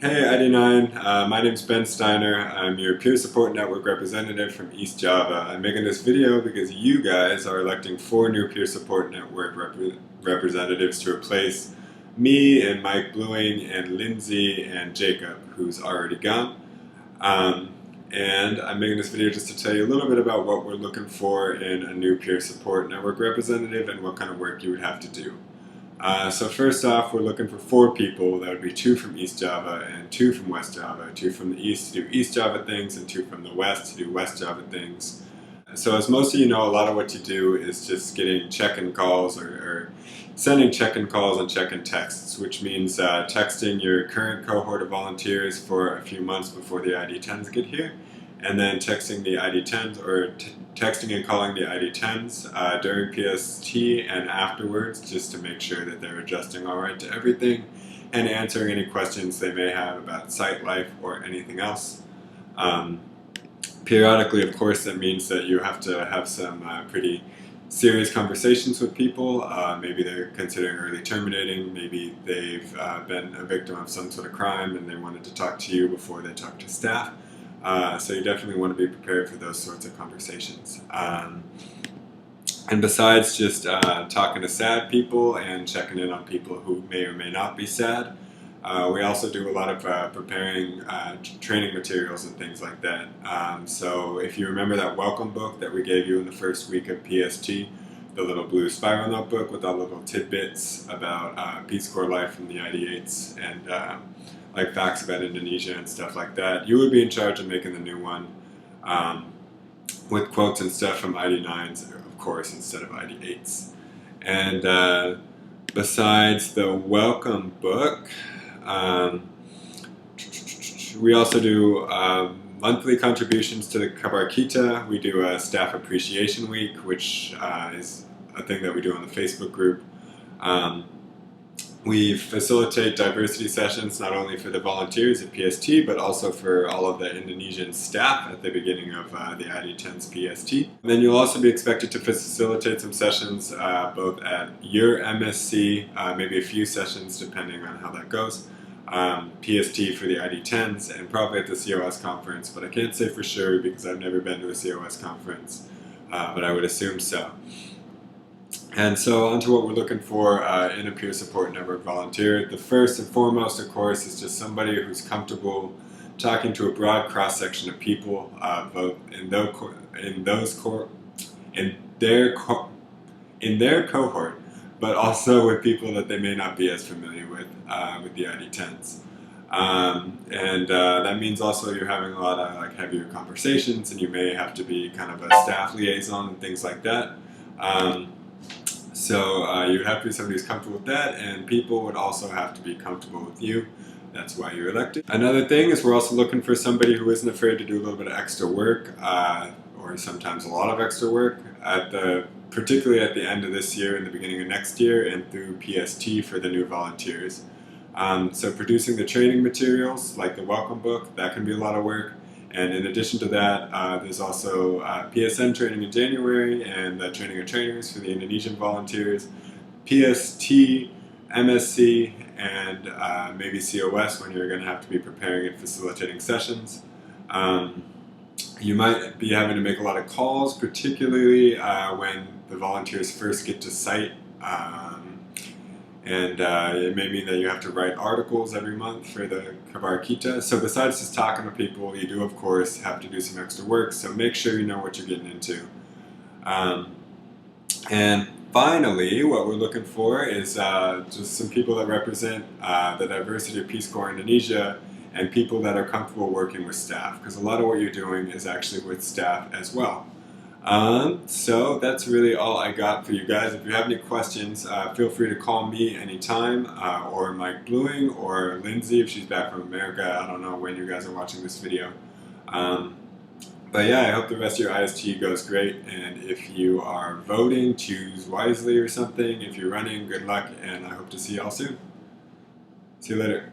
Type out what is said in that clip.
Hey ID9, my name's Ben Steiner. I'm your peer support network representative from East Java. I'm making this video because you guys are electing 4 new peer support network representatives to replace me and Mike Bluing and Lindsay and Jacob, who's already gone. Um, and I'm making this video just to tell you a little bit about what we're looking for in a new peer support network representative and what kind of work you would have to do. So first off, we're looking for 4 people. That would be 2 from East Java and 2 from West Java. 2 from the East to do East Java things and 2 from the West to do West Java things. So as most of you know, a lot of what you do is just getting check-in calls or sending check-in calls and check-in texts, which means texting your current cohort of volunteers for a few months before the ID10s get here, and then texting the ID10s or texting and calling the ID10s during PST and afterwards, just to make sure that they're adjusting all right to everything and answering any questions they may have about site life or anything else. Periodically, of course, that means that you have to have some pretty serious conversations with people. Maybe they're considering early terminating, maybe they've been a victim of some sort of crime and they wanted to talk to you before they talk to staff. So you definitely want to be prepared for those sorts of conversations. And besides just talking to sad people and checking in on people who may or may not be sad, we also do a lot of preparing training materials and things like that. So if you remember that welcome book that we gave you in the first week of PST, the little blue spiral notebook with all little tidbits about Peace Corps life from the ID8s and like facts about Indonesia and stuff like that, you would be in charge of making the new one with quotes and stuff from ID9s, of course, instead of ID8s. And besides the welcome book, we also do monthly contributions to the Kabarkita. We do a staff appreciation week, which is a thing that we do on the Facebook group. We facilitate diversity sessions not only for the volunteers at PST, but also for all of the Indonesian staff at the beginning of the ID10's PST. And then you'll also be expected to facilitate some sessions both at your MSC, maybe a few sessions depending on how that goes, PST for the ID10s, and probably at the COS conference, but I can't say for sure because I've never been to a COS conference, but I would assume so. And so on to what we're looking for in a peer support network volunteer. The first and foremost, of course, is just somebody who's comfortable talking to a broad cross-section of people, both in their cohort, but also with people that they may not be as familiar with the ID10s. That means also you're having a lot of like heavier conversations, and you may have to be kind of a staff liaison and things like that. So you would have to be somebody who's comfortable with that, and people would also have to be comfortable with you. That's why you're elected. Another thing is we're also looking for somebody who isn't afraid to do a little bit of extra work, or sometimes a lot of extra work, particularly at the end of this year and the beginning of next year, and through PST for the new volunteers. So producing the training materials, like the welcome book, that can be a lot of work. And in addition to that, there's also PSN training in January and the training of trainers for the Indonesian volunteers, PST, MSC, and maybe COS when you're going to have to be preparing and facilitating sessions. You might be having to make a lot of calls, particularly when the volunteers first get to site. It may mean that you have to write articles every month for the Kabarkita. So besides just talking to people, you do, of course, have to do some extra work. So make sure you know what you're getting into. And finally, what we're looking for is just some people that represent the diversity of Peace Corps Indonesia and people that are comfortable working with staff, because a lot of what you're doing is actually with staff as well. So that's really all I got for you guys. If you have any questions, feel free to call me anytime, or Mike Bluing, or Lindsay if she's back from America. I don't know when you guys are watching this video. But yeah, I hope the rest of your IST goes great, and if you are voting, choose wisely or something. If you're running, good luck, and I hope to see y'all soon. See you later.